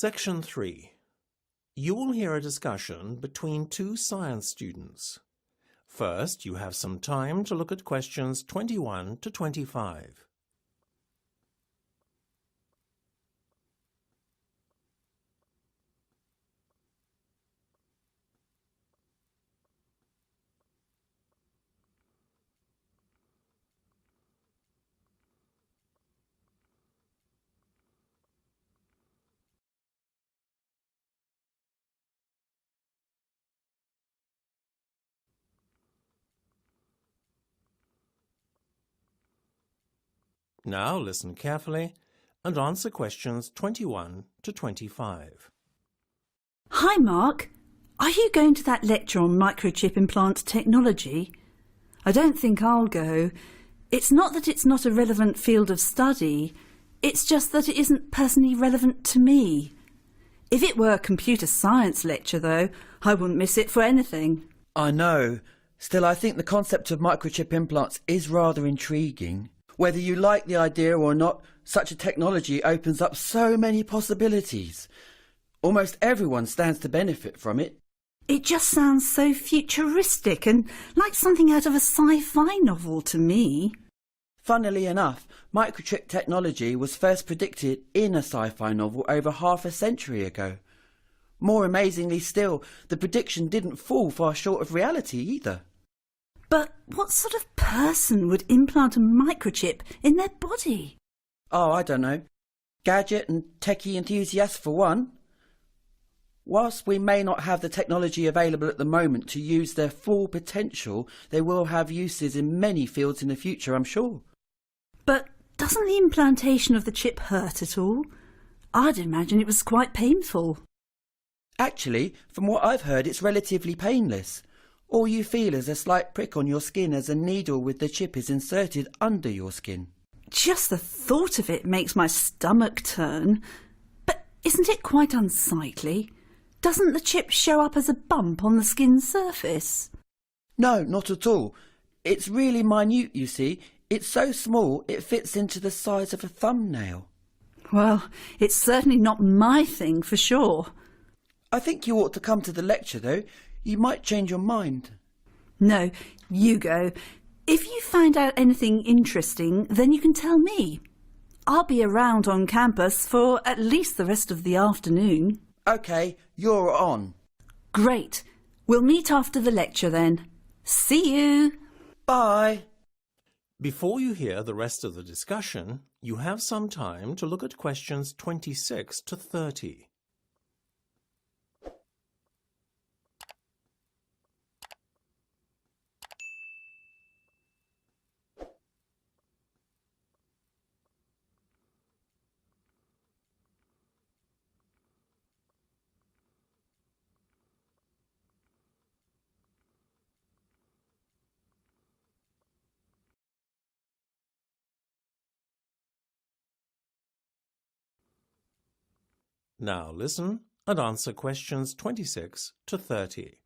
Section 3. You will hear a discussion between two science students. First, you have some time to look at questions 21 to 25. Now listen carefully and answer questions 21 to 25. Hi Mark, are you going to that lecture on microchip implant technology? I don't think I'll go. It's not that it's not a relevant field of study, it's just that it isn't personally relevant to me. If it were a computer science lecture though, I wouldn't miss it for anything. I know. Still, I think the concept of microchip implants is rather intriguing. Whether you like the idea or not, such a technology opens up so many possibilities. Almost everyone stands to benefit from it. It just sounds so futuristic and like something out of a sci-fi novel to me. Funnily enough, microchip technology was first predicted in a sci-fi novel over half a century ago. More amazingly still, the prediction didn't fall far short of reality either. But what sort of person would implant a microchip in their body? Oh, I don't know. Gadget and techie enthusiasts for one. Whilst we may not have the technology available at the moment to use their full potential, they will have uses in many fields in the future, I'm sure. But doesn't the implantation of the chip hurt at all? I'd imagine it was quite painful. Actually, from what I've heard, it's relatively painless. All you feel is a slight prick on your skin as a needle with the chip is inserted under your skin. Just the thought of it makes my stomach turn. But isn't it quite unsightly? Doesn't the chip show up as a bump on the skin surface? No, not at all. It's really minute, you see. It's so small it fits into the size of a thumbnail. Well, it's certainly not my thing for sure. I think you ought to come to the lecture, though. You might change your mind. No, you go. If you find out anything interesting, then you can tell me. I'll be around on campus for at least the rest of the afternoon. OK, you're on. Great. We'll meet after the lecture then. See you. Bye. Before you hear the rest of the discussion, you have some time to look at questions 26 to 30. Now listen and answer questions 26 to 30.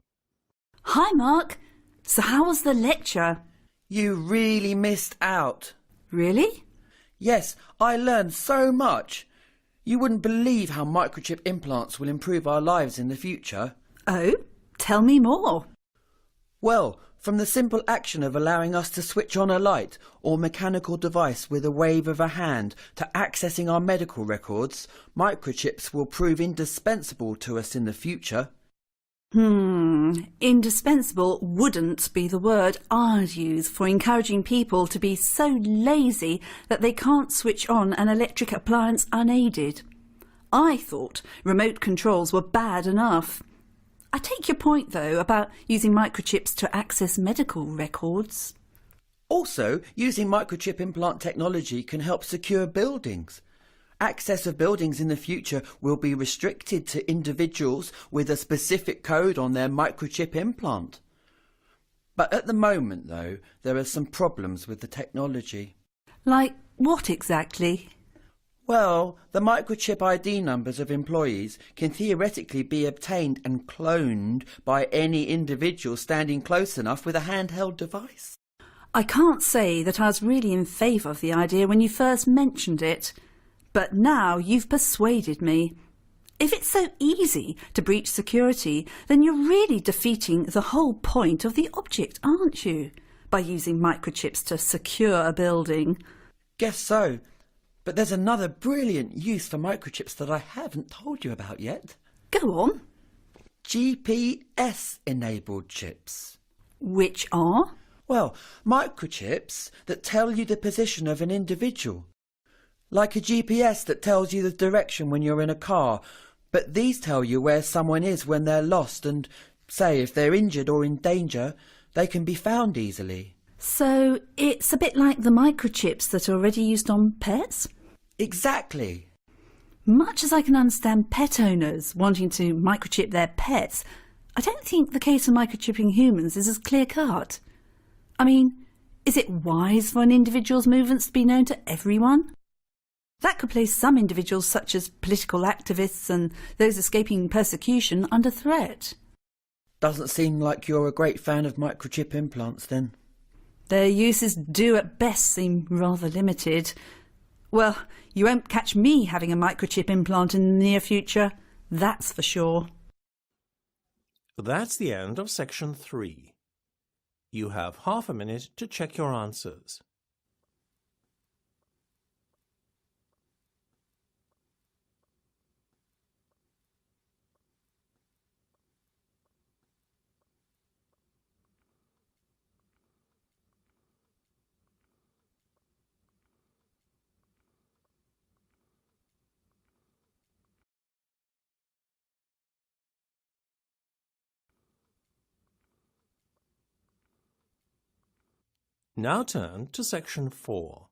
Hi, Mark. So how was the lecture? You really missed out. Really? Yes, I learned so much. You wouldn't believe how microchip implants will improve our lives in the future. Oh, tell me more. Well, from the simple action of allowing us to switch on a light or mechanical device with a wave of a hand to accessing our medical records, microchips will prove indispensable to us in the future. Indispensable wouldn't be the word I'd use for encouraging people to be so lazy that they can't switch on an electric appliance unaided. I thought remote controls were bad enough. I take your point, though, about using microchips to access medical records. Also, using microchip implant technology can help secure buildings. Access of buildings in the future will be restricted to individuals with a specific code on their microchip implant. But at the moment, though, there are some problems with the technology. Like what exactly? Well, the microchip ID numbers of employees can theoretically be obtained and cloned by any individual standing close enough with a handheld device. I can't say that I was really in favour of the idea when you first mentioned it, but now you've persuaded me. If it's so easy to breach security, then you're really defeating the whole point of the object, aren't you? By using microchips to secure a building. Guess so. But there's another brilliant use for microchips that I haven't told you about yet. Go on. GPS-enabled chips. Which are? Well, microchips that tell you the position of an individual. Like a GPS that tells you the direction when you're in a car, but these tell you where someone is when they're lost and, say, if they're injured or in danger, they can be found easily. So it's a bit like the microchips that are already used on pets? Exactly. Much as I can understand pet owners wanting to microchip their pets, I don't think the case of microchipping humans is as clear-cut. I mean, is it wise for an individual's movements to be known to everyone? That could place some individuals, such as political activists and those escaping persecution, under threat. Doesn't seem like you're a great fan of microchip implants then. Their uses do at best seem rather limited. Well, you won't catch me having a microchip implant in the near future, that's for sure. That's the end of section 3. You have half a minute to check your answers. Now turn to section 4.